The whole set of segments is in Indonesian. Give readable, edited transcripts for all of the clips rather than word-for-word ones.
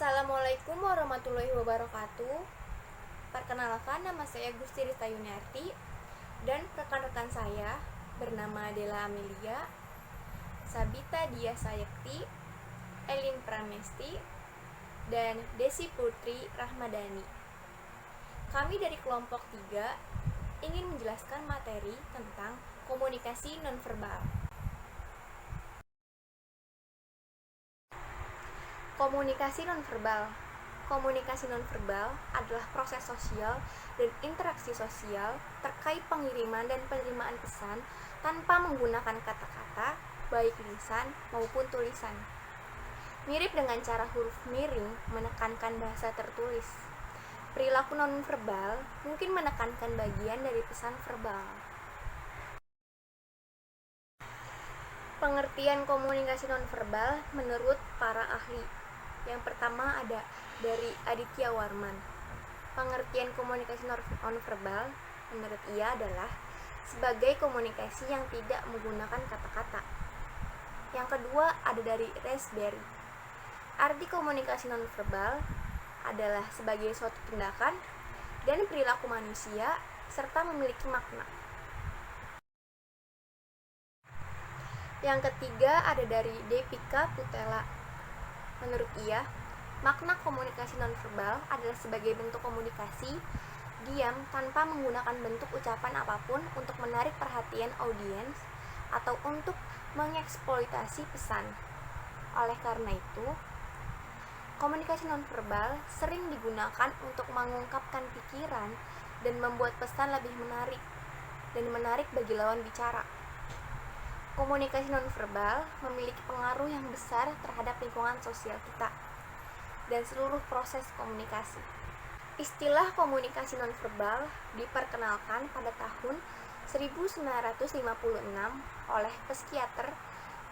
Assalamualaikum warahmatullahi wabarakatuh. Perkenalkan, nama saya Gusti Rita Yuniarti dan rekan-rekan saya bernama Dela Amelia, Sabita Dia Sayekti, Elin Pramesti, dan Desi Putri Rahmadani. Kami dari kelompok 3 ingin menjelaskan materi tentang komunikasi nonverbal. Komunikasi nonverbal. Komunikasi nonverbal adalah proses sosial dan interaksi sosial terkait pengiriman dan penerimaan pesan tanpa menggunakan kata-kata, baik lisan maupun tulisan. Mirip dengan cara huruf miring menekankan bahasa tertulis. Perilaku nonverbal mungkin menekankan bagian dari pesan verbal. Pengertian komunikasi nonverbal menurut para ahli. Yang pertama ada dari Aditya Warman. Pengertian komunikasi nonverbal menurut ia adalah sebagai komunikasi yang tidak menggunakan kata-kata. Yang kedua ada dari Raspberry. Arti komunikasi nonverbal adalah sebagai suatu tindakan dan perilaku manusia serta memiliki makna. Yang ketiga ada dari Depika Putela. Menurut ia, makna komunikasi nonverbal adalah sebagai bentuk komunikasi diam tanpa menggunakan bentuk ucapan apapun untuk menarik perhatian audiens atau untuk mengeksploitasi pesan. Oleh karena itu, komunikasi nonverbal sering digunakan untuk mengungkapkan pikiran dan membuat pesan lebih menarik bagi lawan bicara. Komunikasi nonverbal memiliki pengaruh yang besar terhadap lingkungan sosial kita dan seluruh proses komunikasi. Istilah komunikasi nonverbal diperkenalkan pada tahun 1956 oleh psikiater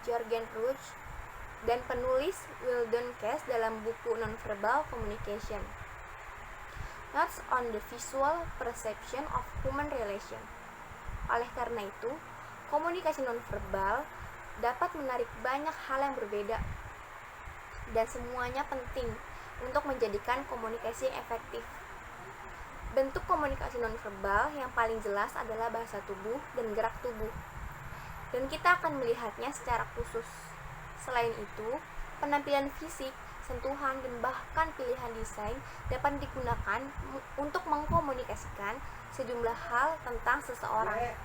Jürgen Rutsch dan penulis Weldon Cass dalam buku Nonverbal Communication, Notes on the Visual Perception of Human Relation. Oleh karena itu, komunikasi nonverbal dapat menarik banyak hal yang berbeda dan semuanya penting untuk menjadikan komunikasi yang efektif. Bentuk komunikasi nonverbal yang paling jelas adalah bahasa tubuh dan gerak tubuh, dan kita akan melihatnya secara khusus. Selain itu, penampilan fisik, sentuhan, dan bahkan pilihan desain dapat digunakan untuk mengkomunikasikan sejumlah hal tentang seseorang.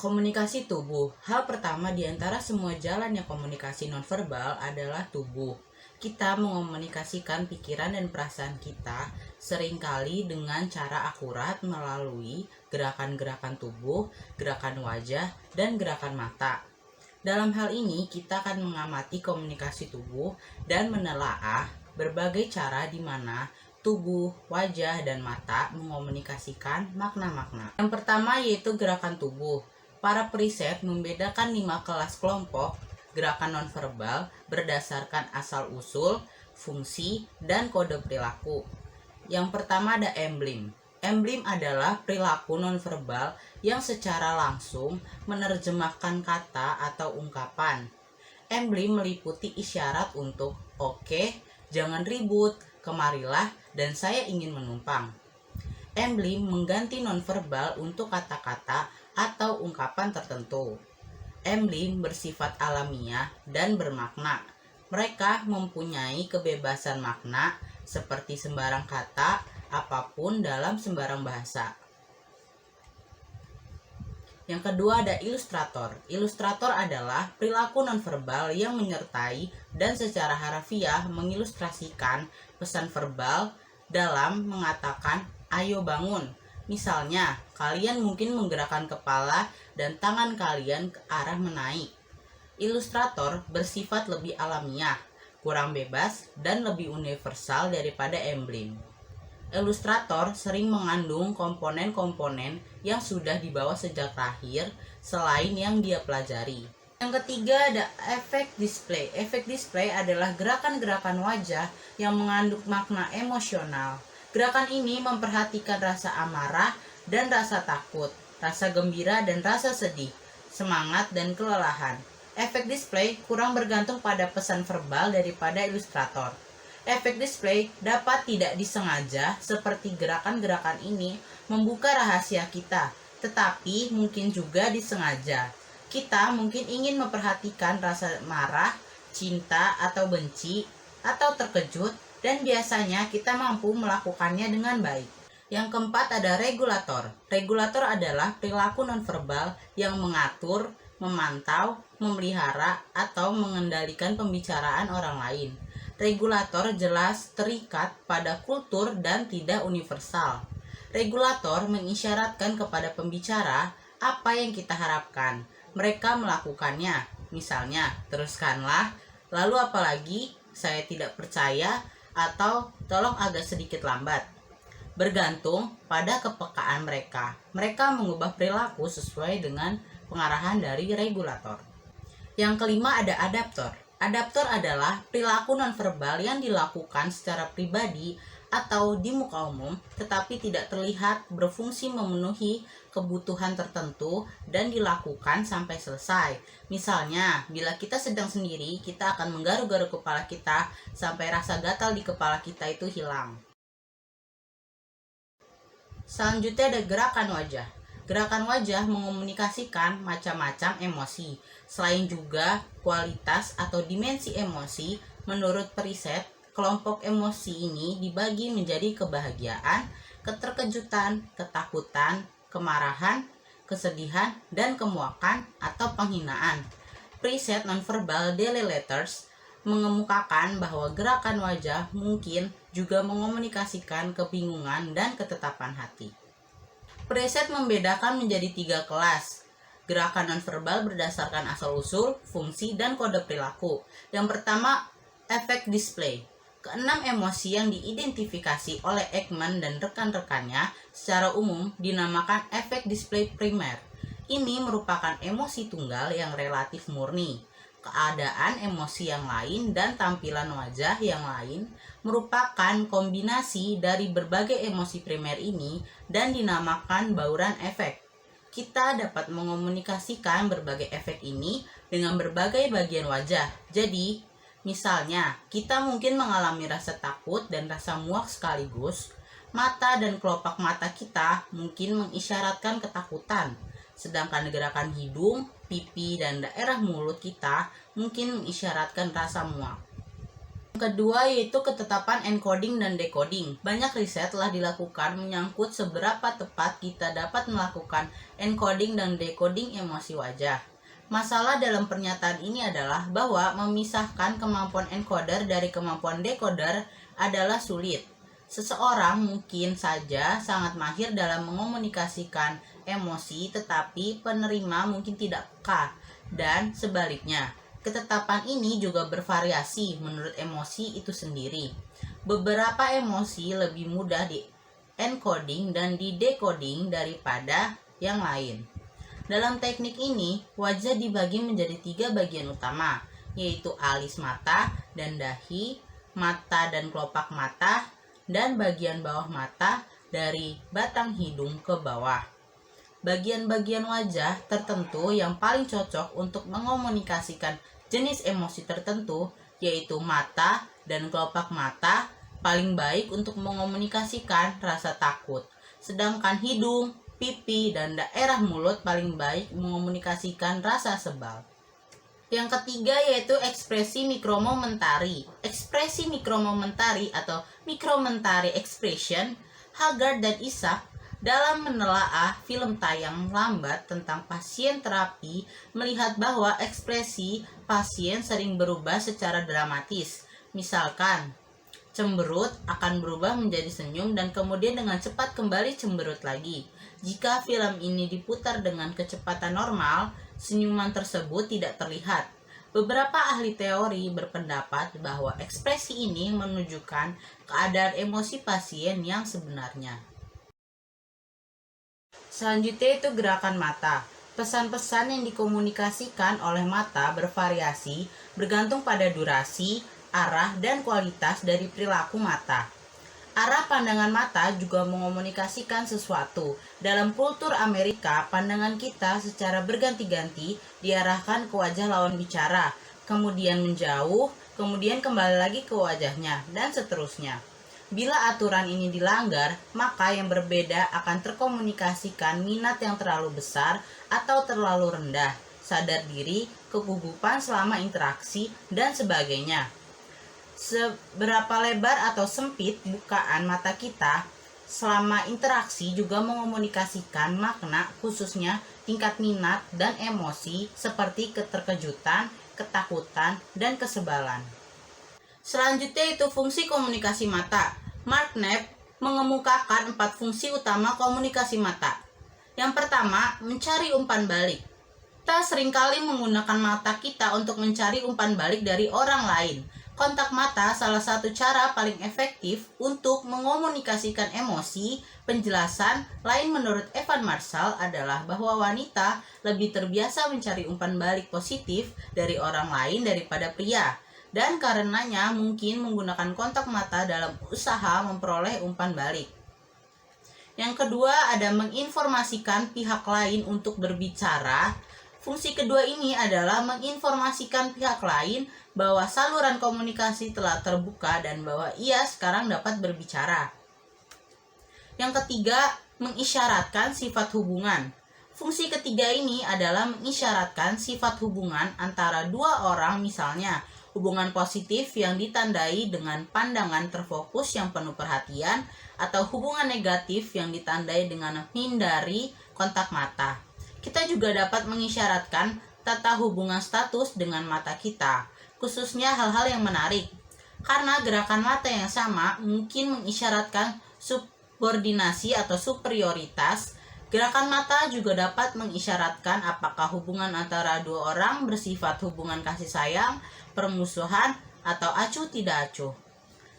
Komunikasi tubuh. Hal pertama di antara semua jalannya komunikasi nonverbal adalah tubuh. Kita mengomunikasikan pikiran dan perasaan kita seringkali dengan cara akurat melalui gerakan-gerakan tubuh, gerakan wajah, dan gerakan mata. Dalam hal ini, kita akan mengamati komunikasi tubuh dan menelaah berbagai cara di mana tubuh, wajah, dan mata mengomunikasikan makna-makna. Yang pertama yaitu gerakan tubuh. Para periset membedakan 5 kelas kelompok gerakan nonverbal berdasarkan asal-usul, fungsi, dan kode perilaku. Yang pertama ada emblem. Emblem adalah perilaku nonverbal yang secara langsung menerjemahkan kata atau ungkapan. Emblem meliputi isyarat untuk oke, jangan ribut, kemarilah, dan saya ingin menumpang. Emblem mengganti nonverbal untuk kata-kata atau ungkapan tertentu. Emblem bersifat alamiah dan bermakna. Mereka mempunyai kebebasan makna seperti sembarang kata, apapun dalam sembarang bahasa. Yang kedua ada ilustrator. Ilustrator adalah perilaku nonverbal yang menyertai dan secara harafiah mengilustrasikan pesan verbal dalam mengatakan ayo bangun. Misalnya, kalian mungkin menggerakkan kepala dan tangan kalian ke arah menaik. Ilustrator bersifat lebih alamiah, kurang bebas, dan lebih universal daripada emblem. Ilustrator sering mengandung komponen-komponen yang sudah dibawa sejak lahir selain yang dia pelajari. Yang ketiga ada efek display. Efek display adalah gerakan-gerakan wajah yang mengandung makna emosional. Gerakan ini memperhatikan rasa amarah dan rasa takut, rasa gembira dan rasa sedih, semangat dan kelelahan. Efek display kurang bergantung pada pesan verbal daripada ilustrator. Efek display dapat tidak disengaja, seperti gerakan-gerakan ini membuka rahasia kita, tetapi mungkin juga disengaja. Kita mungkin ingin memperhatikan rasa marah, cinta, atau benci, atau terkejut, dan biasanya kita mampu melakukannya dengan baik. Yang keempat ada regulator. Regulator adalah perilaku nonverbal yang mengatur, memantau, memelihara, atau mengendalikan pembicaraan orang lain. Regulator jelas terikat pada kultur dan tidak universal. Regulator mengisyaratkan kepada pembicara apa yang kita harapkan. Mereka melakukannya, misalnya, teruskanlah, lalu apalagi, saya tidak percaya, atau tolong agak sedikit lambat. Bergantung pada kepekaan mereka. Mereka mengubah perilaku sesuai dengan pengarahan dari regulator. Yang kelima ada adaptor. Adaptor adalah perilaku nonverbal yang dilakukan secara pribadi atau di muka umum, tetapi tidak terlihat, berfungsi memenuhi kebutuhan tertentu dan dilakukan sampai selesai. Misalnya, bila kita sedang sendiri, kita akan menggaruk-garuk kepala kita sampai rasa gatal di kepala kita itu hilang. Selanjutnya ada gerakan wajah. Gerakan wajah mengomunikasikan macam-macam emosi. Selain juga kualitas atau dimensi emosi, menurut periset, kelompok emosi ini dibagi menjadi kebahagiaan, keterkejutan, ketakutan, kemarahan, kesedihan, dan kemuakan atau penghinaan. Periset Nonverbal Daily Letters mengemukakan bahwa gerakan wajah mungkin juga mengomunikasikan kebingungan dan ketetapan hati. Periset membedakan menjadi 3 kelas. Gerakan nonverbal berdasarkan asal-usul, fungsi, dan kode perilaku. Yang pertama, efek display. Keenam emosi yang diidentifikasi oleh Ekman dan rekan-rekannya secara umum dinamakan efek display primer. Ini merupakan emosi tunggal yang relatif murni. Keadaan emosi yang lain dan tampilan wajah yang lain merupakan kombinasi dari berbagai emosi primer ini dan dinamakan bauran efek. Kita dapat mengomunikasikan berbagai efek ini dengan berbagai bagian wajah. Jadi, misalnya, kita mungkin mengalami rasa takut dan rasa muak sekaligus. Mata dan kelopak mata kita mungkin mengisyaratkan ketakutan, sedangkan gerakan hidung, pipi, dan daerah mulut kita mungkin mengisyaratkan rasa muak. Kedua yaitu ketetapan encoding dan decoding. Banyak riset telah dilakukan menyangkut seberapa tepat kita dapat melakukan encoding dan decoding emosi wajah. Masalah dalam pernyataan ini adalah bahwa memisahkan kemampuan encoder dari kemampuan decoder adalah sulit. Seseorang mungkin saja sangat mahir dalam mengomunikasikan emosi, tetapi penerima mungkin tidak peka, dan sebaliknya. Ketetapan ini juga bervariasi menurut emosi itu sendiri. Beberapa emosi lebih mudah di encoding dan di decoding daripada yang lain. Dalam teknik ini, wajah dibagi menjadi 3 bagian utama, yaitu alis mata dan dahi, mata dan kelopak mata, dan bagian bawah mata dari batang hidung ke bawah. Bagian-bagian wajah tertentu yang paling cocok untuk mengomunikasikan jenis emosi tertentu, yaitu mata dan kelopak mata, paling baik untuk mengomunikasikan rasa takut. Sedangkan hidung, pipi, dan daerah mulut paling baik mengomunikasikan rasa sebal. Yang ketiga yaitu ekspresi mikromomentari. Ekspresi mikromomentari atau micromomentary expression, Haggard dan Isaac dalam menelaah film tayang lambat tentang pasien terapi melihat bahwa ekspresi pasien sering berubah secara dramatis. Misalkan, cemberut akan berubah menjadi senyum dan kemudian dengan cepat kembali cemberut lagi. Jika film ini diputar dengan kecepatan normal, senyuman tersebut tidak terlihat. Beberapa ahli teori berpendapat bahwa ekspresi ini menunjukkan keadaan emosi pasien yang sebenarnya. Selanjutnya itu gerakan mata. Pesan-pesan yang dikomunikasikan oleh mata bervariasi bergantung pada durasi, arah, dan kualitas dari perilaku mata. Arah pandangan mata juga mengomunikasikan sesuatu. Dalam kultur Amerika, pandangan kita secara berganti-ganti diarahkan ke wajah lawan bicara, kemudian menjauh, kemudian kembali lagi ke wajahnya, dan seterusnya. Bila aturan ini dilanggar, maka yang berbeda akan terkomunikasikan minat yang terlalu besar atau terlalu rendah, sadar diri, kegugupan selama interaksi, dan sebagainya. Seberapa lebar atau sempit bukaan mata kita selama interaksi juga mengomunikasikan makna, khususnya tingkat minat dan emosi seperti keterkejutan, ketakutan, dan kesebalan. Selanjutnya itu fungsi komunikasi mata. Mark Knapp mengemukakan 4 fungsi utama komunikasi mata. Yang pertama, mencari umpan balik. Kita seringkali menggunakan mata kita untuk mencari umpan balik dari orang lain. Kontak mata salah satu cara paling efektif untuk mengomunikasikan emosi. Penjelasan lain menurut Evan Marshall adalah bahwa wanita lebih terbiasa mencari umpan balik positif dari orang lain daripada pria, dan karenanya mungkin menggunakan kontak mata dalam usaha memperoleh umpan balik. Yang kedua, ada menginformasikan pihak lain untuk berbicara. Fungsi kedua ini adalah menginformasikan pihak lain bahwa saluran komunikasi telah terbuka dan bahwa ia sekarang dapat berbicara. Yang ketiga, mengisyaratkan sifat hubungan. Fungsi ketiga ini adalah mengisyaratkan sifat hubungan antara dua orang, misalnya hubungan positif yang ditandai dengan pandangan terfokus yang penuh perhatian, atau hubungan negatif yang ditandai dengan menghindari kontak mata. Kita juga dapat mengisyaratkan tata hubungan status dengan mata kita, khususnya hal-hal yang menarik. Karena gerakan mata yang sama mungkin mengisyaratkan subordinasi atau superioritas, gerakan mata juga dapat mengisyaratkan apakah hubungan antara dua orang bersifat hubungan kasih sayang, permusuhan, atau acuh tidak acuh.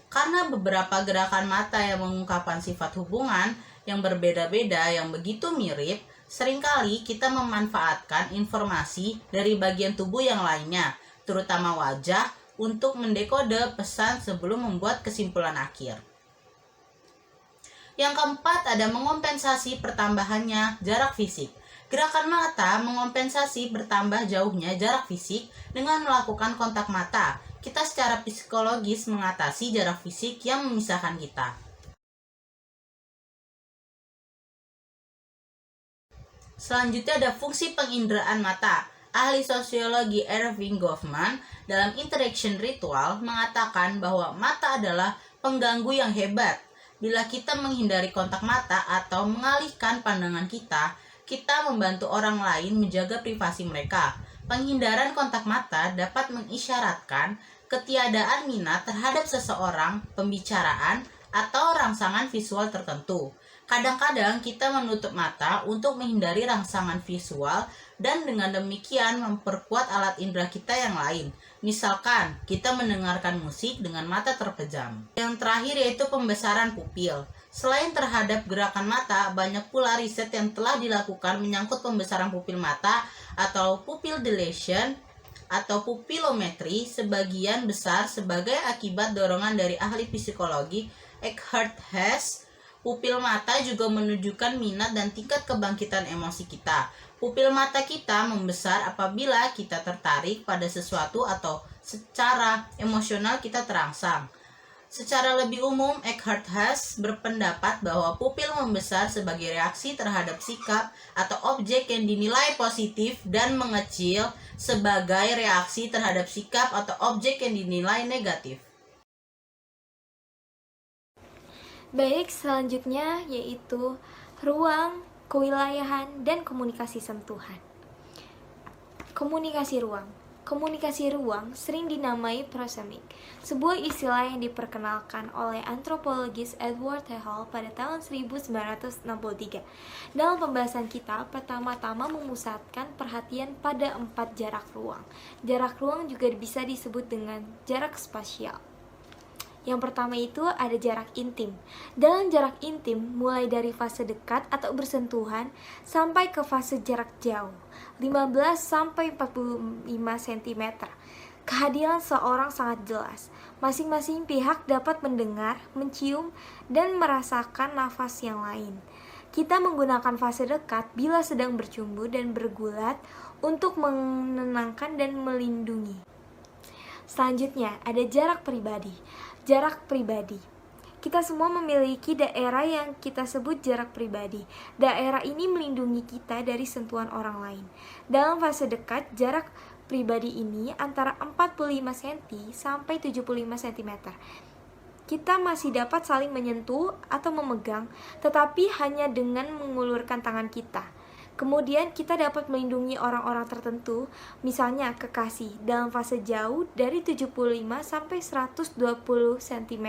Karena beberapa gerakan mata yang mengungkapkan sifat hubungan yang berbeda-beda yang begitu mirip, seringkali kita memanfaatkan informasi dari bagian tubuh yang lainnya, terutama wajah, untuk mendekode pesan sebelum membuat kesimpulan akhir. Yang keempat, ada mengompensasi pertambahannya jarak fisik. Gerakan mata mengompensasi bertambah jauhnya jarak fisik dengan melakukan kontak mata. Kita secara psikologis mengatasi jarak fisik yang memisahkan kita. Selanjutnya ada fungsi penginderaan mata. Ahli sosiologi Erving Goffman dalam Interaction Ritual mengatakan bahwa mata adalah pengganggu yang hebat. Bila kita menghindari kontak mata atau mengalihkan pandangan kita, kita membantu orang lain menjaga privasi mereka. Penghindaran kontak mata dapat mengisyaratkan ketiadaan minat terhadap seseorang, pembicaraan, atau rangsangan visual tertentu. Kadang-kadang kita menutup mata untuk menghindari rangsangan visual dan dengan demikian memperkuat alat indera kita yang lain. Misalkan, kita mendengarkan musik dengan mata terpejam. Yang terakhir yaitu pembesaran pupil. Selain terhadap gerakan mata, banyak pula riset yang telah dilakukan menyangkut pembesaran pupil mata atau pupil dilation atau pupilometri, sebagian besar sebagai akibat dorongan dari ahli psikologi Eckhart Hess. Pupil mata juga menunjukkan minat dan tingkat kebangkitan emosi kita. Pupil mata kita membesar apabila kita tertarik pada sesuatu atau secara emosional kita terangsang. Secara lebih umum, Eckhart Hess berpendapat bahwa pupil membesar sebagai reaksi terhadap sikap atau objek yang dinilai positif dan mengecil sebagai reaksi terhadap sikap atau objek yang dinilai negatif. Baik, selanjutnya yaitu ruang, kewilayahan, dan komunikasi sentuhan. Komunikasi ruang. Komunikasi ruang sering dinamai proxemic, sebuah istilah yang diperkenalkan oleh antropologis Edward T. Hall pada tahun 1963. Dalam pembahasan kita, pertama-tama memusatkan perhatian pada 4 jarak ruang. Jarak ruang juga bisa disebut dengan jarak spasial. Yang pertama itu ada jarak intim. Dalam jarak intim, mulai dari fase dekat atau bersentuhan sampai ke fase jarak jauh, 15 sampai 45 cm. Kehadiran seorang sangat jelas. Masing-masing pihak dapat mendengar, mencium, dan merasakan nafas yang lain. Kita menggunakan fase dekat bila sedang bercumbu dan bergulat untuk menenangkan dan melindungi. Selanjutnya, ada jarak pribadi. Jarak pribadi. Kita semua memiliki daerah yang kita sebut jarak pribadi. Daerah ini melindungi kita dari sentuhan orang lain. Dalam fase dekat, jarak pribadi ini antara 45 cm sampai 75 cm. Kita masih dapat saling menyentuh atau memegang, tetapi hanya dengan mengulurkan tangan kita. Kemudian kita dapat melindungi orang-orang tertentu, misalnya kekasih, dalam fase jauh dari 75 sampai 120 cm.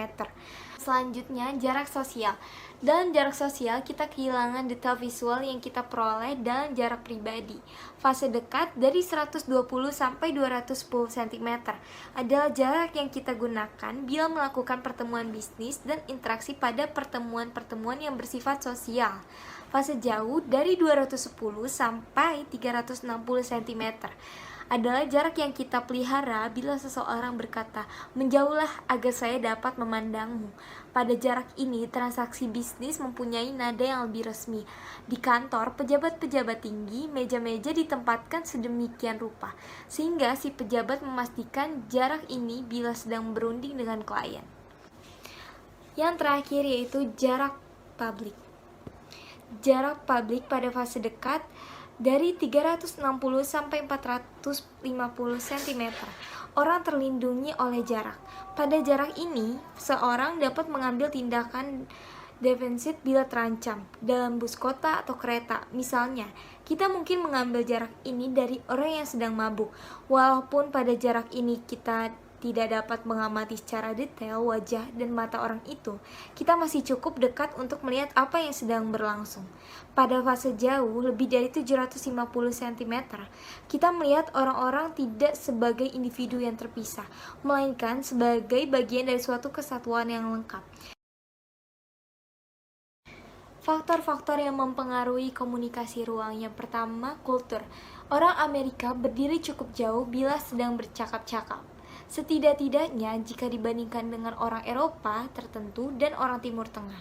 Selanjutnya, jarak sosial. Dalam jarak sosial, kita kehilangan detail visual yang kita peroleh dalam jarak pribadi. Fase dekat dari 120 sampai 210 cm adalah jarak yang kita gunakan bila melakukan pertemuan bisnis dan interaksi pada pertemuan-pertemuan yang bersifat sosial. Fase jauh dari 210 sampai 360 cm adalah jarak yang kita pelihara bila seseorang berkata, "Menjauhlah agar saya dapat memandangmu." Pada jarak ini, transaksi bisnis mempunyai nada yang lebih resmi. Di kantor, pejabat-pejabat tinggi, meja-meja ditempatkan sedemikian rupa, sehingga si pejabat memastikan jarak ini bila sedang berunding dengan klien. Yang terakhir yaitu jarak publik. Jarak publik pada fase dekat dari 360 sampai 450 cm. Orang terlindungi oleh jarak. Pada jarak ini, seorang dapat mengambil tindakan defensif bila terancam dalam bus kota atau kereta. Misalnya, kita mungkin mengambil jarak ini dari orang yang sedang mabuk. Walaupun pada jarak ini kita tidak dapat mengamati secara detail wajah dan mata orang itu, kita masih cukup dekat untuk melihat apa yang sedang berlangsung. Pada fase jauh, lebih dari 750 cm, kita melihat orang-orang tidak sebagai individu yang terpisah, melainkan sebagai bagian dari suatu kesatuan yang lengkap. Faktor-faktor yang mempengaruhi komunikasi ruang. Yang pertama, kultur. Orang Amerika berdiri cukup jauh bila sedang bercakap-cakap. Setidak-tidaknya jika dibandingkan dengan orang Eropa tertentu dan orang Timur Tengah.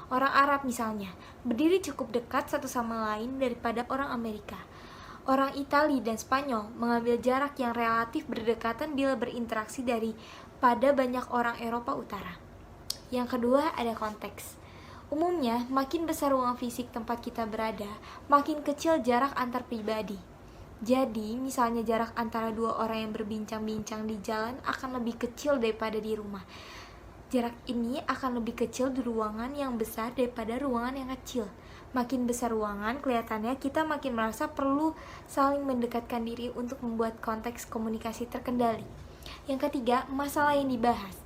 Orang Arab misalnya, berdiri cukup dekat satu sama lain daripada orang Amerika. Orang Itali dan Spanyol mengambil jarak yang relatif berdekatan bila berinteraksi daripada banyak orang Eropa Utara. Yang kedua, ada konteks. Umumnya, makin besar ruang fisik tempat kita berada, makin kecil jarak antar pribadi. Jadi, misalnya jarak antara dua orang yang berbincang-bincang di jalan akan lebih kecil daripada di rumah. Jarak ini akan lebih kecil di ruangan yang besar daripada ruangan yang kecil. Makin besar ruangan, kelihatannya kita makin merasa perlu saling mendekatkan diri untuk membuat konteks komunikasi terkendali. Yang ketiga, masalah yang dibahas.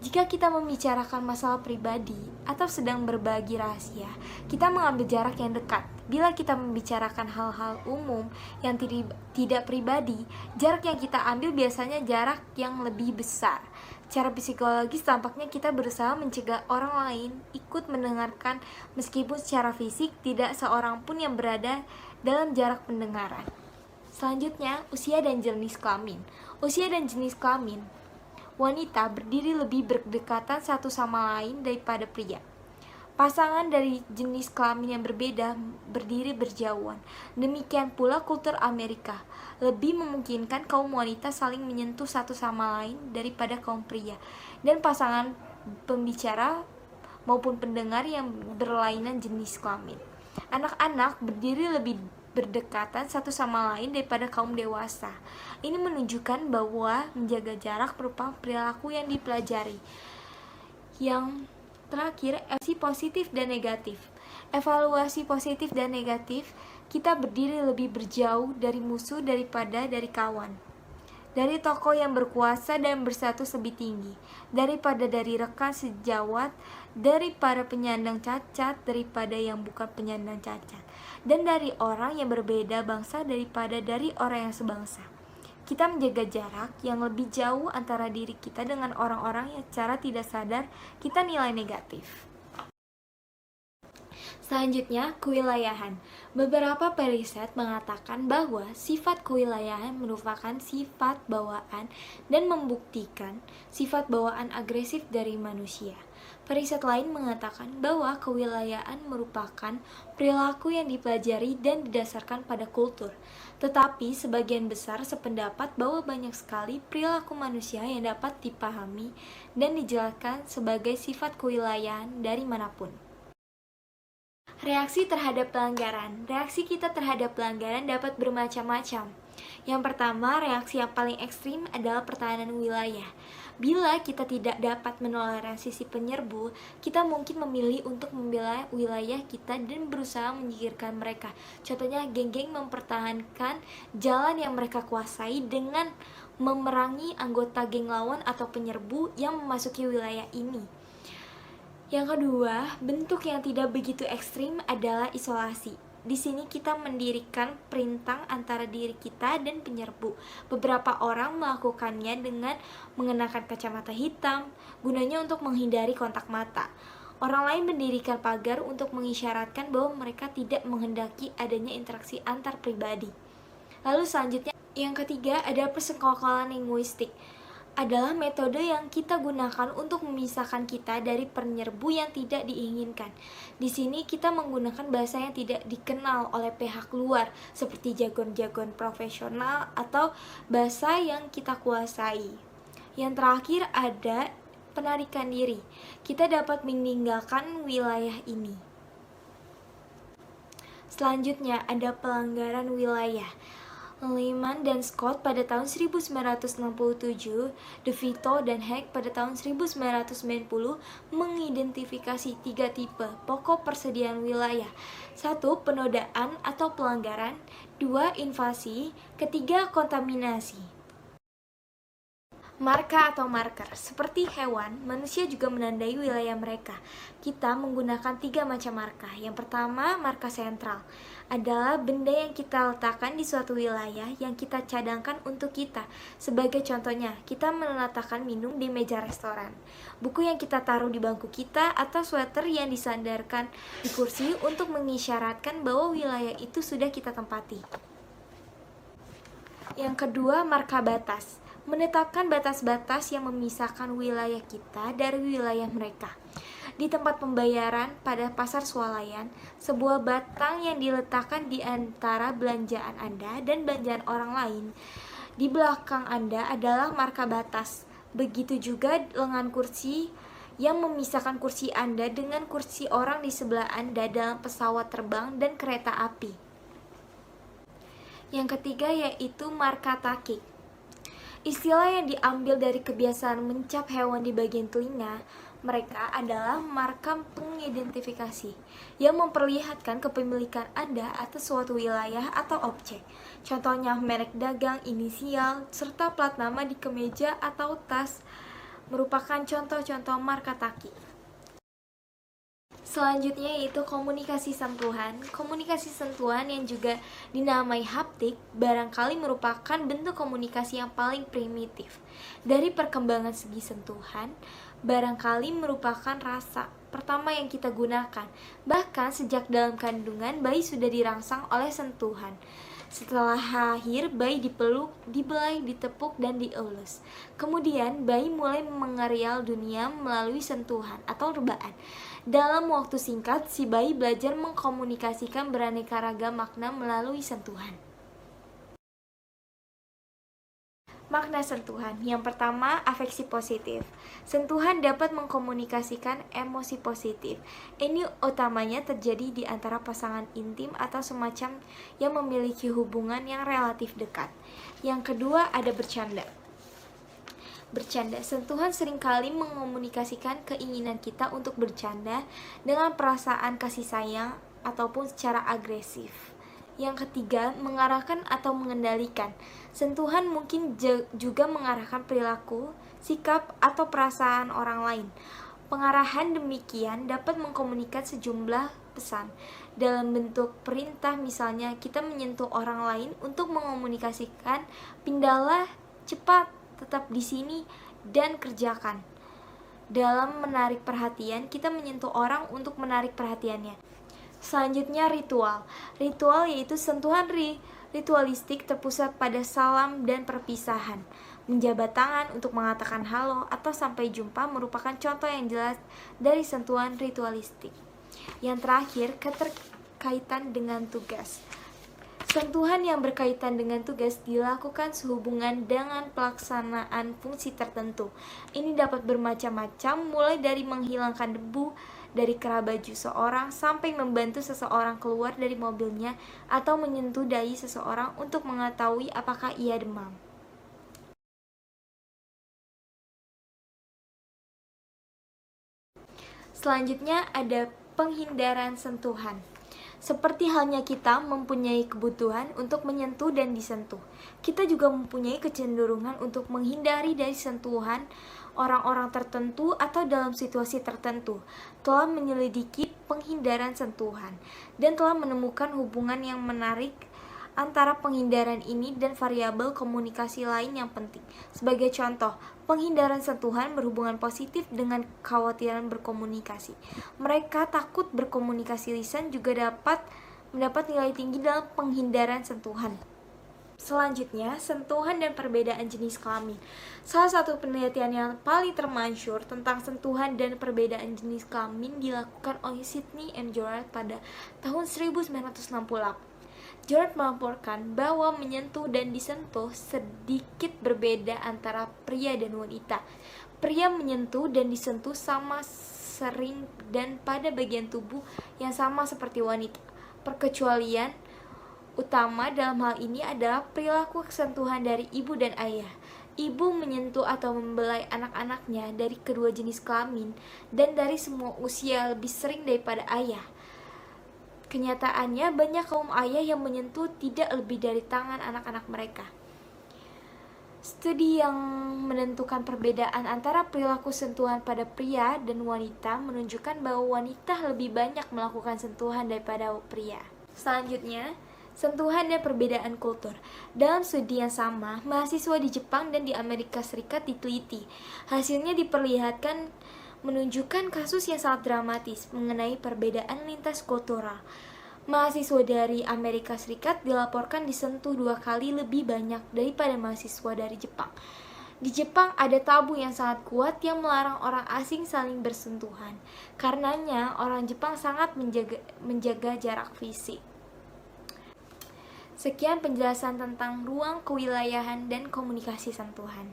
Jika kita membicarakan masalah pribadi atau sedang berbagi rahasia, kita mengambil jarak yang dekat. Bila kita membicarakan hal-hal umum yang tidak pribadi, jarak yang kita ambil biasanya jarak yang lebih besar. Secara psikologis tampaknya kita berusaha mencegah orang lain ikut mendengarkan meskipun secara fisik tidak seorang pun yang berada dalam jarak pendengaran. Selanjutnya, usia dan jenis kelamin. Usia dan jenis kelamin. Wanita berdiri lebih berdekatan satu sama lain daripada pria. Pasangan dari jenis kelamin yang berbeda berdiri berjauhan. Demikian pula kultur Amerika lebih memungkinkan kaum wanita saling menyentuh satu sama lain daripada kaum pria. Dan pasangan pembicara maupun pendengar yang berlainan jenis kelamin. Anak-anak berdiri lebih berdekatan satu sama lain daripada kaum dewasa. Ini menunjukkan bahwa menjaga jarak merupakan perilaku yang dipelajari. Yang terakhir, evaluasi positif dan negatif. Evaluasi positif dan negatif, kita berdiri lebih berjauh dari musuh daripada dari kawan. Dari tokoh yang berkuasa dan berstatus lebih tinggi, daripada dari rekan sejawat, daripada penyandang cacat, daripada yang bukan penyandang cacat, dan dari orang yang berbeda bangsa daripada dari orang yang sebangsa. Kita menjaga jarak yang lebih jauh antara diri kita dengan orang-orang yang secara tidak sadar kita nilai negatif. Selanjutnya, kewilayahan. Beberapa periset mengatakan bahwa sifat kewilayahan merupakan sifat bawaan dan membuktikan sifat bawaan agresif dari manusia. Periset lain mengatakan bahwa kewilayahan merupakan perilaku yang dipelajari dan didasarkan pada kultur. Tetapi sebagian besar sependapat bahwa banyak sekali perilaku manusia yang dapat dipahami dan dijelaskan sebagai sifat kewilayahan dari manapun. Reaksi terhadap pelanggaran. Reaksi kita terhadap pelanggaran dapat bermacam-macam. Yang pertama, reaksi yang paling ekstrim adalah pertahanan wilayah. Bila kita tidak dapat menoleransi si penyerbu, kita mungkin memilih untuk membela wilayah kita dan berusaha menyingkirkan mereka. Contohnya, geng-geng mempertahankan jalan yang mereka kuasai dengan memerangi anggota geng lawan atau penyerbu yang memasuki wilayah ini. Yang kedua, bentuk yang tidak begitu ekstrim adalah isolasi. Di sini kita mendirikan perintang antara diri kita dan penyerbu. Beberapa orang melakukannya dengan mengenakan kacamata hitam, gunanya untuk menghindari kontak mata. Orang lain mendirikan pagar untuk mengisyaratkan bahwa mereka tidak menghendaki adanya interaksi antar pribadi. Lalu selanjutnya, yang ketiga ada persekongkolan linguistik. Adalah metode yang kita gunakan untuk memisahkan kita dari penyerbu yang tidak diinginkan. Di sini kita menggunakan bahasa yang tidak dikenal oleh pihak luar, seperti jargon-jargon profesional atau bahasa yang kita kuasai. Yang terakhir ada penarikan diri. Kita dapat meninggalkan wilayah ini. Selanjutnya ada pelanggaran wilayah. Lehman dan Scott pada tahun 1967, DeVito dan Heck pada tahun 1990 mengidentifikasi 3 tipe pokok persediaan wilayah. 1. Penodaan atau pelanggaran. 2. Invasi. 3. Kontaminasi. Marka atau marker. Seperti hewan, manusia juga menandai wilayah mereka. Kita menggunakan 3 macam marka. Yang pertama, marka sentral. Adalah benda yang kita letakkan di suatu wilayah yang kita cadangkan untuk kita. Sebagai contohnya, kita meletakkan minum di meja restoran, buku yang kita taruh di bangku kita, atau sweater yang disandarkan di kursi untuk mengisyaratkan bahwa wilayah itu sudah kita tempati. Yang kedua, marka batas. Menetapkan batas-batas yang memisahkan wilayah kita dari wilayah mereka. Di tempat pembayaran pada pasar swalayan, sebuah batang yang diletakkan di antara belanjaan Anda dan belanjaan orang lain di belakang Anda adalah marka batas. Begitu juga lengan kursi yang memisahkan kursi Anda dengan kursi orang di sebelah Anda dalam pesawat terbang dan kereta api. Yang ketiga yaitu marka takik. Istilah yang diambil dari kebiasaan mencap hewan di bagian telinga mereka adalah marka pengidentifikasi yang memperlihatkan kepemilikan Anda atas suatu wilayah atau objek. Contohnya merek dagang, inisial, serta plat nama di kemeja atau tas merupakan contoh-contoh marka takik. Selanjutnya yaitu komunikasi sentuhan. Komunikasi sentuhan yang juga dinamai haptik barangkali merupakan bentuk komunikasi yang paling primitif. Dari perkembangan segi sentuhan, barangkali merupakan rasa pertama yang kita gunakan. Bahkan sejak dalam kandungan, bayi sudah dirangsang oleh sentuhan. Setelah lahir, bayi dipeluk, dibelai, ditepuk, dan dielus. Kemudian, bayi mulai mengareal dunia melalui sentuhan atau rebaan. Dalam waktu singkat, si bayi belajar mengkomunikasikan beraneka ragam makna melalui sentuhan. Makna sentuhan. Yang pertama, afeksi positif. Sentuhan dapat mengkomunikasikan emosi positif. Ini utamanya terjadi di antara pasangan intim atau semacam yang memiliki hubungan yang relatif dekat. Yang kedua, ada bercanda. Bercanda. Sentuhan seringkali mengkomunikasikan keinginan kita untuk bercanda dengan perasaan kasih sayang ataupun secara agresif. Yang ketiga, mengarahkan atau mengendalikan. Sentuhan mungkin juga mengarahkan perilaku, sikap, atau perasaan orang lain. Pengarahan demikian dapat mengkomunikasikan sejumlah pesan dalam bentuk perintah, misalnya kita menyentuh orang lain untuk mengomunikasikan pindahlah, cepat, tetap di sini, dan kerjakan. Dalam menarik perhatian, kita menyentuh orang untuk menarik perhatiannya. Selanjutnya ritual. Ritual yaitu sentuhan ritualistik terpusat pada salam dan perpisahan. Menjabat tangan untuk mengatakan halo atau sampai jumpa merupakan contoh yang jelas dari sentuhan ritualistik. Yang terakhir, keterkaitan dengan tugas. Sentuhan yang berkaitan dengan tugas dilakukan sehubungan dengan pelaksanaan fungsi tertentu. Ini dapat bermacam-macam, mulai dari menghilangkan debu dari kerah baju seorang sampai membantu seseorang keluar dari mobilnya atau menyentuh dahi seseorang untuk mengetahui apakah ia demam. Selanjutnya ada penghindaran sentuhan. Seperti halnya kita mempunyai kebutuhan untuk menyentuh dan disentuh, kita juga mempunyai kecenderungan untuk menghindari dari sentuhan orang-orang tertentu atau dalam situasi tertentu. Telah menyelidiki penghindaran sentuhan dan telah menemukan hubungan yang menarik antara penghindaran ini dan variabel komunikasi lain yang penting. Sebagai contoh, penghindaran sentuhan berhubungan positif dengan kekhawatiran berkomunikasi. Mereka takut berkomunikasi lisan juga dapat mendapat nilai tinggi dalam penghindaran sentuhan. Selanjutnya, sentuhan dan perbedaan jenis kelamin. Salah satu penelitian yang paling termasyhur tentang sentuhan dan perbedaan jenis kelamin dilakukan oleh Sydney and Gerard pada tahun 1968. Gerard melaporkan bahwa menyentuh dan disentuh sedikit berbeda antara pria dan wanita. Pria menyentuh dan disentuh sama sering dan pada bagian tubuh yang sama seperti wanita. Perkecualian utama dalam hal ini adalah perilaku sentuhan dari ibu dan ayah. Ibu menyentuh atau membelai anak-anaknya dari kedua jenis kelamin dan dari semua usia lebih sering daripada ayah. Kenyataannya, banyak kaum ayah yang menyentuh tidak lebih dari tangan anak-anak mereka. Studi yang menentukan perbedaan antara perilaku sentuhan pada pria dan wanita menunjukkan bahwa wanita lebih banyak melakukan sentuhan daripada pria. Selanjutnya, sentuhan dan perbedaan kultur. Dalam studi yang sama, mahasiswa di Jepang dan di Amerika Serikat diteliti. Hasilnya diperlihatkan menunjukkan kasus yang sangat dramatis mengenai perbedaan lintas kultural. Mahasiswa dari Amerika Serikat dilaporkan disentuh 2 kali lebih banyak daripada mahasiswa dari Jepang. Di Jepang ada tabu yang sangat kuat yang melarang orang asing saling bersentuhan. Karenanya, orang Jepang sangat menjaga jarak fisik. Sekian penjelasan tentang ruang kewilayahan dan komunikasi sentuhan.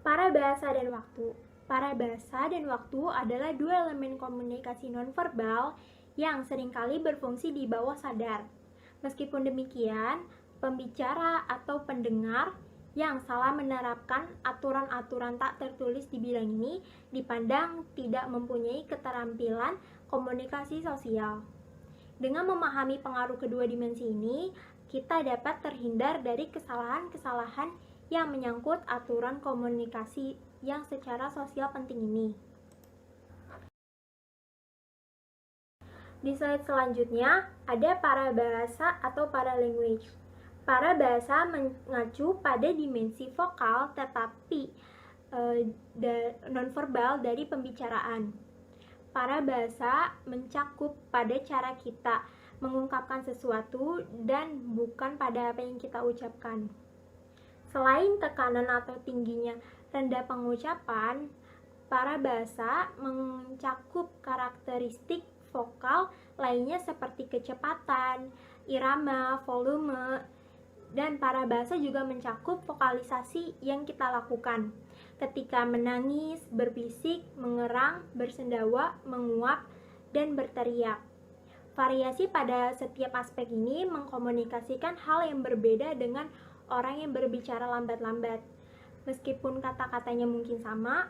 Para bahasa dan waktu. Para bahasa dan waktu adalah 2 elemen komunikasi nonverbal yang seringkali berfungsi di bawah sadar. Meskipun demikian, pembicara atau pendengar yang salah menerapkan aturan-aturan tak tertulis di bidang ini dipandang tidak mempunyai keterampilan komunikasi sosial. Dengan memahami pengaruh kedua dimensi ini, kita dapat terhindar dari kesalahan-kesalahan yang menyangkut aturan komunikasi yang secara sosial penting ini. Di slide selanjutnya, ada parabahasa atau paralanguage. Parabahasa mengacu pada dimensi vokal tetapi nonverbal dari pembicaraan. Parabahasa mencakup pada cara kita mengungkapkan sesuatu dan bukan pada apa yang kita ucapkan. Selain tekanan atau tingginya rendah pengucapan, parabahasa mencakup karakteristik vokal lainnya seperti kecepatan, irama, volume, dan parabahasa juga mencakup vokalisasi yang kita lakukan ketika menangis, berbisik, mengerang, bersendawa, menguap, dan berteriak. Variasi pada setiap aspek ini mengkomunikasikan hal yang berbeda dengan orang yang berbicara lambat-lambat. Meskipun kata-katanya mungkin sama,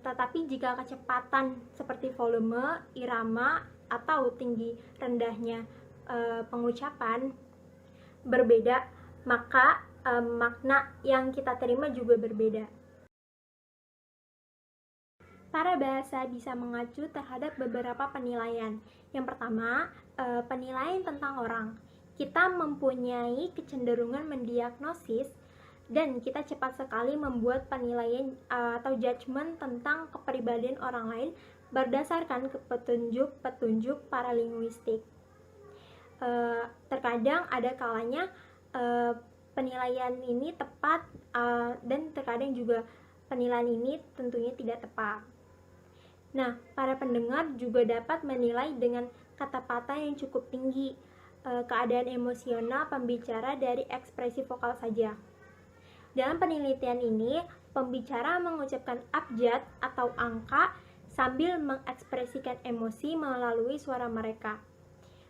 tetapi jika kecepatan seperti volume, irama, atau tinggi rendahnya pengucapan berbeda, maka makna yang kita terima juga berbeda. Parabahasa bisa mengacu terhadap beberapa penilaian. Yang pertama, penilaian tentang orang. Kita mempunyai kecenderungan mendiagnosis dan kita cepat sekali membuat penilaian atau judgement tentang kepribadian orang lain berdasarkan petunjuk-petunjuk paralinguistik. Terkadang ada kalanya penilaian ini tepat dan terkadang juga penilaian ini tentunya tidak tepat. Nah, para pendengar juga dapat menilai dengan kata-kata yang cukup tinggi keadaan emosional pembicara dari ekspresi vokal saja. Dalam penelitian ini, pembicara mengucapkan abjad atau angka sambil mengekspresikan emosi melalui suara mereka.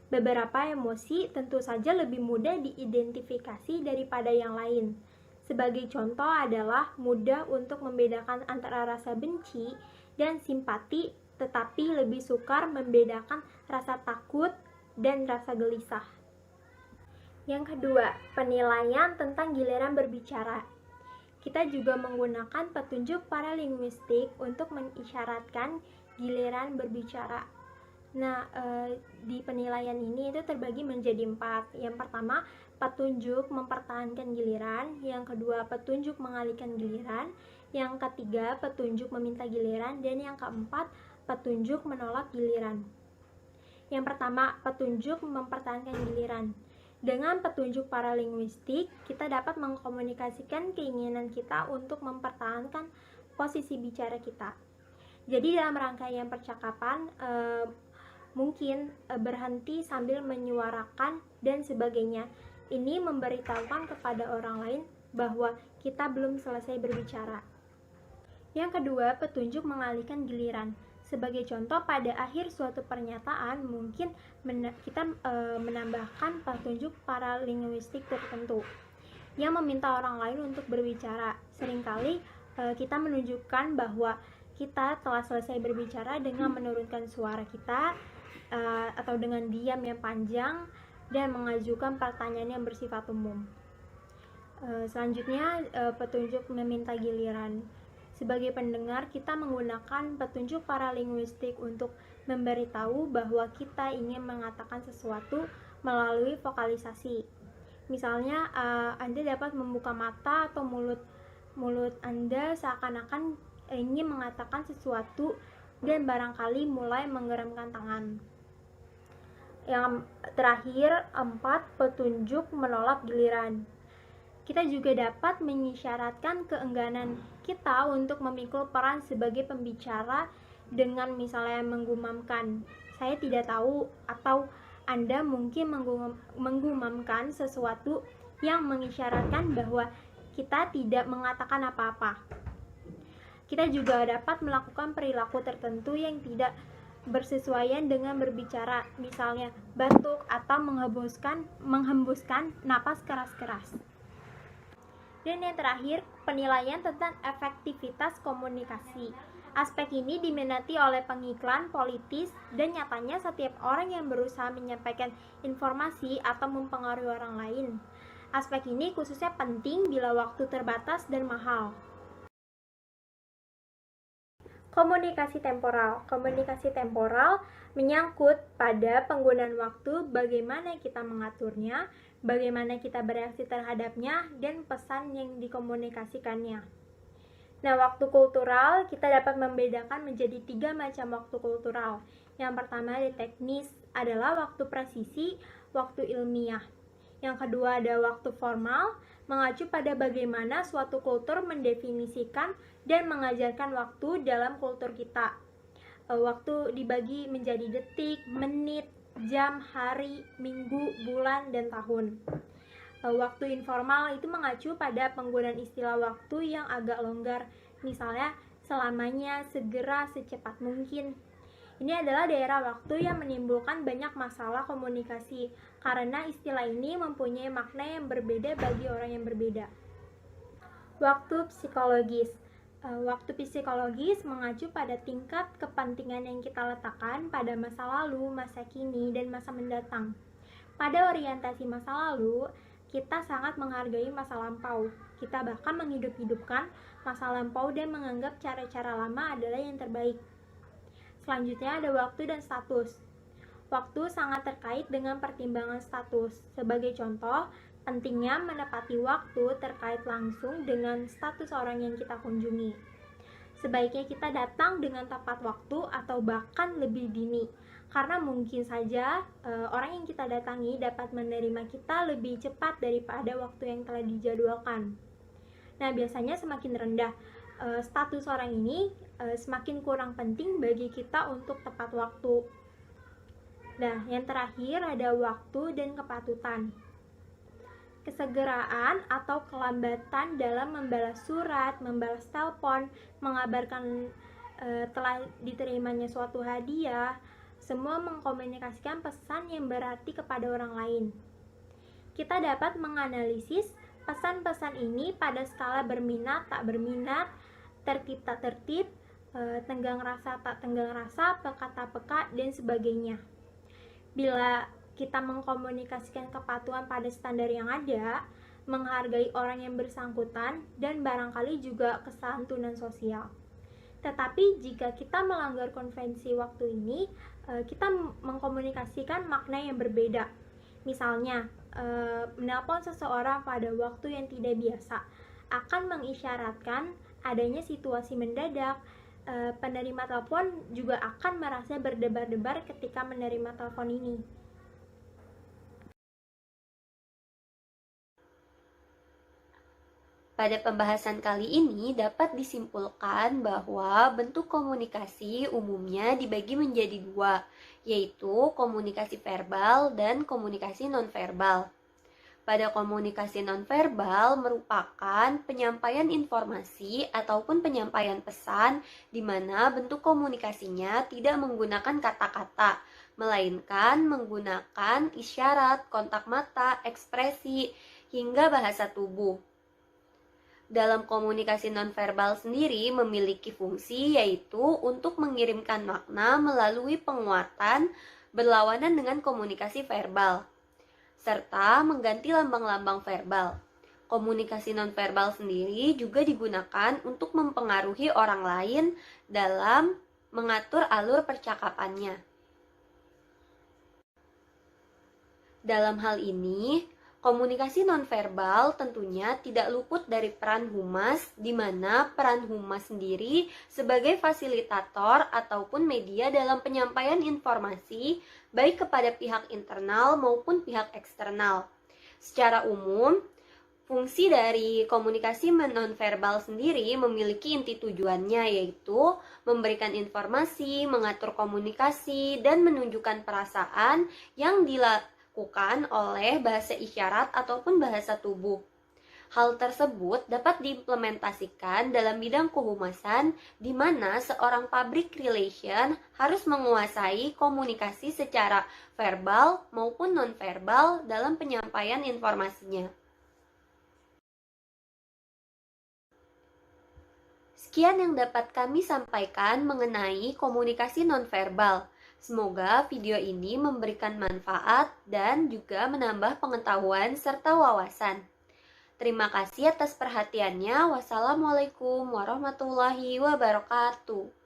Beberapa emosi tentu saja lebih mudah diidentifikasi daripada yang lain. Sebagai contoh adalah mudah untuk membedakan antara rasa benci dan simpati, tetapi lebih sukar membedakan rasa takut dan rasa gelisah. Yang kedua, penilaian tentang giliran berbicara. Kita juga menggunakan petunjuk paralinguistik untuk mengisyaratkan giliran berbicara. Nah, di penilaian ini itu terbagi menjadi 4. Yang pertama, petunjuk mempertahankan giliran. Yang kedua, petunjuk mengalihkan giliran. Yang ketiga, petunjuk meminta giliran. Dan yang keempat, petunjuk menolak giliran. Yang pertama, petunjuk mempertahankan giliran. Dengan petunjuk paralinguistik, kita dapat mengkomunikasikan keinginan kita untuk mempertahankan posisi bicara kita. Jadi dalam rangkaian percakapan, mungkin berhenti sambil menyuarakan dan sebagainya. Ini memberitahukan kepada orang lain bahwa kita belum selesai berbicara. Yang kedua, petunjuk mengalihkan giliran. Sebagai contoh, pada akhir suatu pernyataan mungkin kita menambahkan petunjuk paralinguistik tertentu yang meminta orang lain untuk berbicara. Seringkali kita menunjukkan bahwa kita telah selesai berbicara dengan menurunkan suara kita atau dengan diam yang panjang dan mengajukan pertanyaan yang bersifat umum. Selanjutnya, petunjuk meminta giliran. Sebagai pendengar, kita menggunakan petunjuk paralinguistik untuk memberitahu bahwa kita ingin mengatakan sesuatu melalui vokalisasi. Misalnya, Anda dapat membuka mata atau mulut Anda seakan-akan ingin mengatakan sesuatu dan barangkali mulai menggeramkan tangan. Yang terakhir, 4, petunjuk menolak giliran. Kita juga dapat mengisyaratkan keengganan kita untuk memikul peran sebagai pembicara dengan misalnya menggumamkan, "Saya tidak tahu," atau Anda mungkin menggumamkan sesuatu yang mengisyaratkan bahwa kita tidak mengatakan apa-apa. Kita juga dapat melakukan perilaku tertentu yang tidak bersesuaian dengan berbicara, misalnya batuk atau menghembuskan napas keras-keras. Dan yang terakhir, penilaian tentang efektivitas komunikasi. Aspek ini diminati oleh pengiklan, politis, dan nyatanya setiap orang yang berusaha menyampaikan informasi atau mempengaruhi orang lain. Aspek ini khususnya penting bila waktu terbatas dan mahal. Komunikasi temporal. Komunikasi temporal menyangkut pada penggunaan waktu, bagaimana kita mengaturnya, bagaimana kita bereaksi terhadapnya, dan pesan yang dikomunikasikannya. Nah, waktu kultural kita dapat membedakan menjadi 3 macam waktu kultural. Yang pertama ada teknis, adalah waktu presisi, waktu ilmiah. Yang kedua ada waktu formal, mengacu pada bagaimana suatu kultur mendefinisikan dan mengajarkan waktu dalam kultur kita. Waktu dibagi menjadi detik, menit, jam, hari, minggu, bulan, dan tahun. Waktu informal itu mengacu pada penggunaan istilah waktu yang agak longgar, misalnya selamanya, segera, secepat mungkin. Ini adalah daerah waktu yang menimbulkan banyak masalah komunikasi, karena istilah ini mempunyai makna yang berbeda bagi orang yang berbeda. Waktu psikologis. Waktu psikologis mengacu pada tingkat kepentingan yang kita letakkan pada masa lalu, masa kini, dan masa mendatang. Pada orientasi masa lalu, kita sangat menghargai masa lampau. Kita bahkan menghidup-hidupkan masa lampau dan menganggap cara-cara lama adalah yang terbaik. Selanjutnya ada waktu dan status. Waktu sangat terkait dengan pertimbangan status. Sebagai contoh, pentingnya menepati waktu terkait langsung dengan status orang yang kita kunjungi. Sebaiknya kita datang dengan tepat waktu atau bahkan lebih dini, karena mungkin saja orang yang kita datangi dapat menerima kita lebih cepat daripada waktu yang telah dijadwalkan. Nah, biasanya semakin rendah status orang ini, semakin kurang penting bagi kita untuk tepat waktu. Nah, yang terakhir ada waktu dan kepatutan. Kesegeraan atau kelambatan dalam membalas surat, membalas telepon, mengabarkan telah diterimanya suatu hadiah, semua mengkomunikasikan pesan yang berarti kepada orang lain. Kita dapat menganalisis pesan-pesan ini pada skala berminat tak berminat, tertib tak tertib, tenggang rasa tak tenggang rasa, peka tak peka, dan sebagainya. Bila kita mengkomunikasikan kepatuhan pada standar yang ada, menghargai orang yang bersangkutan, dan barangkali juga kesantunan sosial. Tetapi jika kita melanggar konvensi waktu ini, kita mengkomunikasikan makna yang berbeda. Misalnya, menelpon seseorang pada waktu yang tidak biasa akan mengisyaratkan adanya situasi mendadak. Penerima telepon juga akan merasa berdebar-debar ketika menerima telepon ini. Pada pembahasan kali ini dapat disimpulkan bahwa bentuk komunikasi umumnya dibagi menjadi dua, yaitu komunikasi verbal dan komunikasi nonverbal. Pada komunikasi nonverbal merupakan penyampaian informasi ataupun penyampaian pesan di mana bentuk komunikasinya tidak menggunakan kata-kata, melainkan menggunakan isyarat, kontak mata, ekspresi, hingga bahasa tubuh. Dalam komunikasi nonverbal sendiri memiliki fungsi yaitu untuk mengirimkan makna melalui penguatan berlawanan dengan komunikasi verbal, serta mengganti lambang-lambang verbal. Komunikasi nonverbal sendiri juga digunakan untuk mempengaruhi orang lain dalam mengatur alur percakapannya. Dalam hal ini, komunikasi nonverbal tentunya tidak luput dari peran humas, di mana peran humas sendiri sebagai fasilitator ataupun media dalam penyampaian informasi baik kepada pihak internal maupun pihak eksternal. Secara umum, fungsi dari komunikasi nonverbal sendiri memiliki inti tujuannya, yaitu memberikan informasi, mengatur komunikasi, dan menunjukkan perasaan yang dilakukan oleh bahasa isyarat ataupun bahasa tubuh. Hal tersebut dapat diimplementasikan dalam bidang kehumasan, di mana seorang public relation harus menguasai komunikasi secara verbal maupun nonverbal dalam penyampaian informasinya. Sekian yang dapat kami sampaikan mengenai komunikasi nonverbal. Semoga video ini memberikan manfaat dan juga menambah pengetahuan serta wawasan. Terima kasih atas perhatiannya. Wassalamualaikum warahmatullahi wabarakatuh.